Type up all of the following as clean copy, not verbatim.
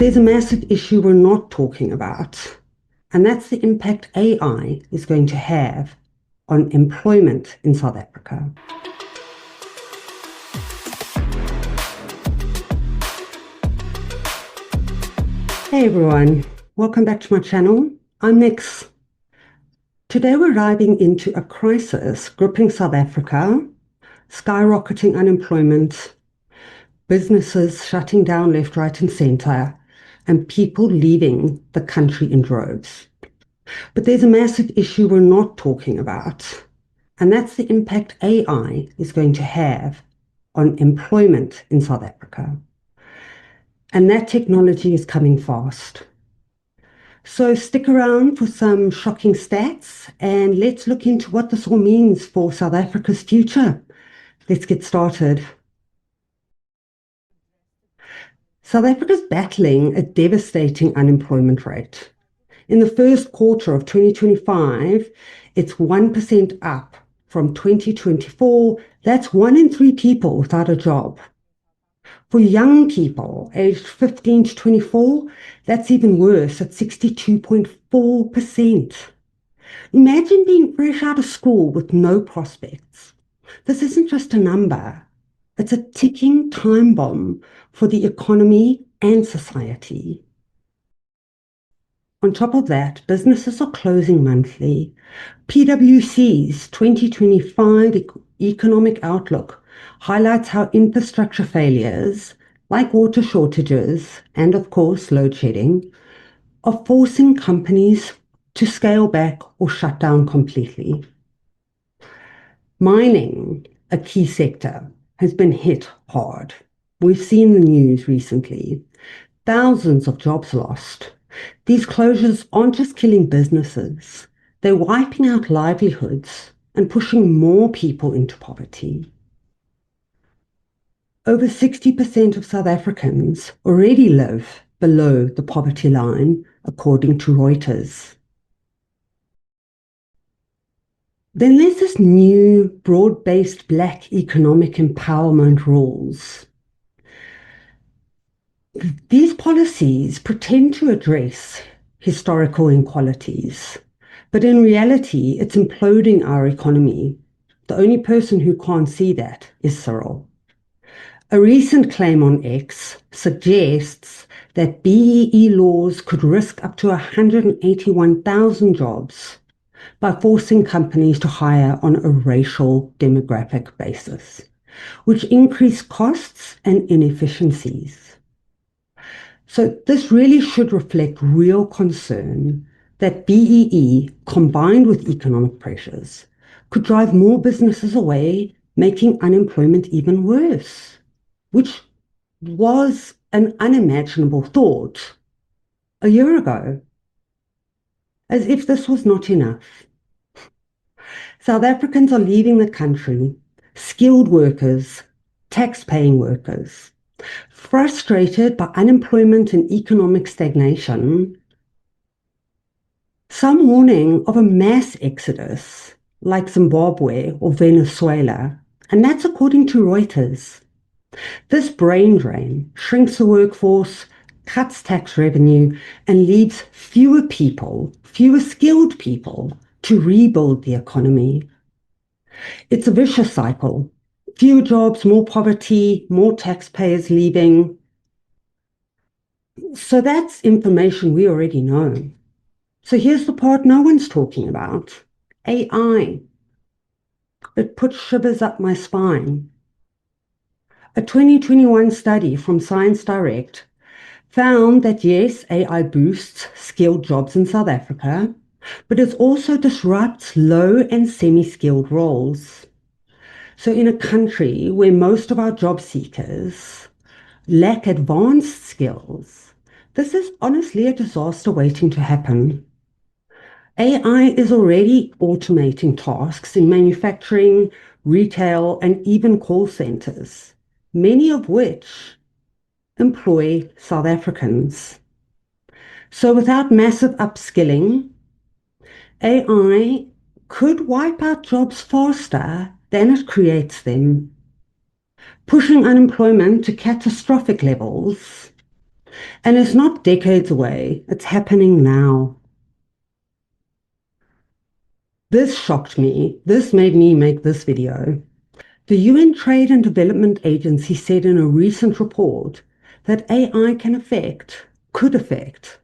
there's a massive issue we're not talking about, and that's the impact AI is going to have on employment in South Africa. Hey everyone, welcome back to my channel. I'm Nix. Today we're diving into a crisis gripping South Africa, skyrocketing unemployment, businesses shutting down left, right and centre, and people leaving the country in droves. But there's a massive issue we're not talking about, and that's the impact AI is going to have on employment in South Africa. And that technology is coming fast. So stick around for some shocking stats and let's look into what this all means for South Africa's future. Let's get started. South Africa's battling a devastating unemployment rate. In the first quarter of 2025, it's 1% up from 2024. That's 1 in 3 people without a job. For young people aged 15 to 24, that's even worse at 62.4%. Imagine being fresh out of school with no prospects. This isn't just a number. It's a ticking time bomb for the economy and society. On top of that, businesses are closing monthly. PwC's 2025 economic outlook highlights how infrastructure failures, like water shortages and, of course, load shedding, are forcing companies to scale back or shut down completely. Mining, a key sector, has been hit hard. We've seen the news recently. Thousands of jobs lost. These closures aren't just killing businesses, they're wiping out livelihoods and pushing more people into poverty. Over 60% of South Africans already live below the poverty line, according to Reuters. Then there's this new broad-based Black economic empowerment rules. These policies pretend to address historical inequalities, but in reality, it's imploding our economy. The only person who can't see that is Cyril. A recent claim on X suggests that BEE laws could risk up to 181,000 jobs by forcing companies to hire on a racial demographic basis, which increase costs and inefficiencies. So this really should reflect real concern that BEE, combined with economic pressures, could drive more businesses away, making unemployment even worse, which was an unimaginable thought a year ago. As if this was not enough. South Africans are leaving the country, skilled workers, tax-paying workers, frustrated by unemployment and economic stagnation, some warning of a mass exodus like Zimbabwe or Venezuela, and that's according to Reuters. This brain drain shrinks the workforce, cuts tax revenue, and leaves fewer people, fewer skilled people, to rebuild the economy. It's a vicious cycle. Fewer jobs, more poverty, more taxpayers leaving. So that's information we already know. So here's the part no one's talking about. AI. It puts shivers up my spine. A 2021 study from Science Direct found that yes, AI boosts skilled jobs in South Africa, but it also disrupts low and semi-skilled roles. So in a country where most of our job seekers lack advanced skills, this is honestly a disaster waiting to happen. AI is already automating tasks in manufacturing, retail, and even call centers, many of which employ South Africans. So without massive upskilling, AI could wipe out jobs faster than it creates them, pushing unemployment to catastrophic levels. And it's not decades away, it's happening now. This shocked me. This made me make this video. The UN Trade and Development Agency said in a recent report that AI could affect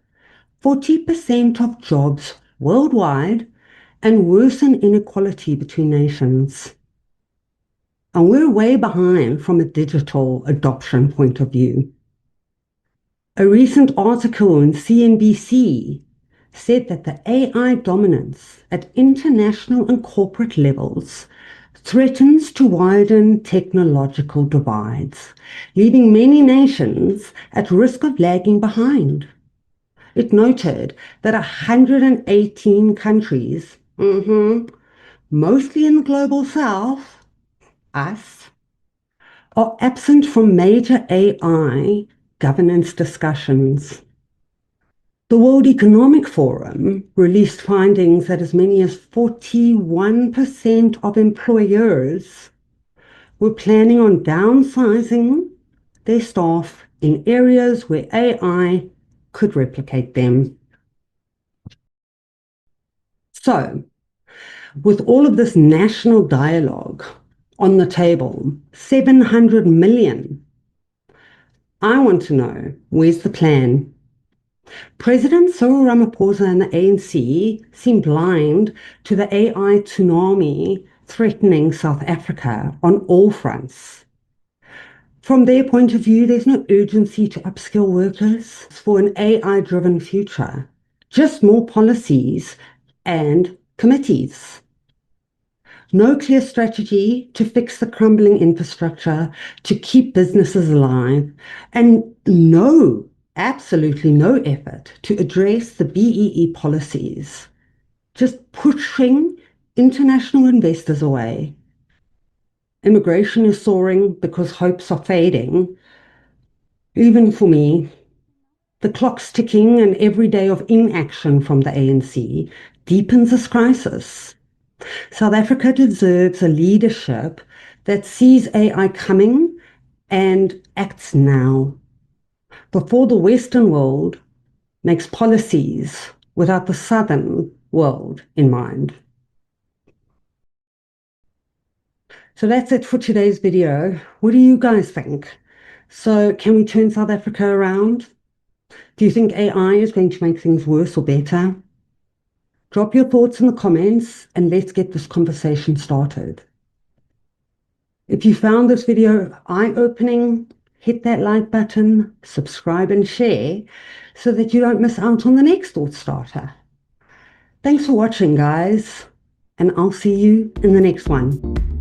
40% of jobs worldwide and worsen inequality between nations. And we're way behind from a digital adoption point of view. A recent article on CNBC said that the AI dominance at international and corporate levels threatens to widen technological divides, leaving many nations at risk of lagging behind. It noted that 118 countries, mostly in the global south, us, are absent from major AI governance discussions. The World Economic Forum released findings that as many as 41% of employers were planning on downsizing their staff in areas where AI could replicate them. So, with all of this national dialogue on the table, 700 million, I want to know, where's the plan? President Cyril Ramaphosa and the ANC seem blind to the AI tsunami threatening South Africa on all fronts. From their point of view, there's no urgency to upskill workers for an AI-driven future, just more policies and committees. No clear strategy to fix the crumbling infrastructure, to keep businesses alive, and absolutely no effort to address the BEE policies, just pushing international investors away. Immigration is soaring because hopes are fading. Even for me, the clock's ticking, and every day of inaction from the ANC deepens this crisis. South Africa deserves a leadership that sees AI coming and acts now, before the Western world makes policies without the Southern world in mind. So that's it for today's video. What do you guys think? So can we turn South Africa around? Do you think AI is going to make things worse or better? Drop your thoughts in the comments and let's get this conversation started. If you found this video eye-opening, hit that like button, subscribe and share so that you don't miss out on the next thought starter. Thanks for watching, guys, and I'll see you in the next one.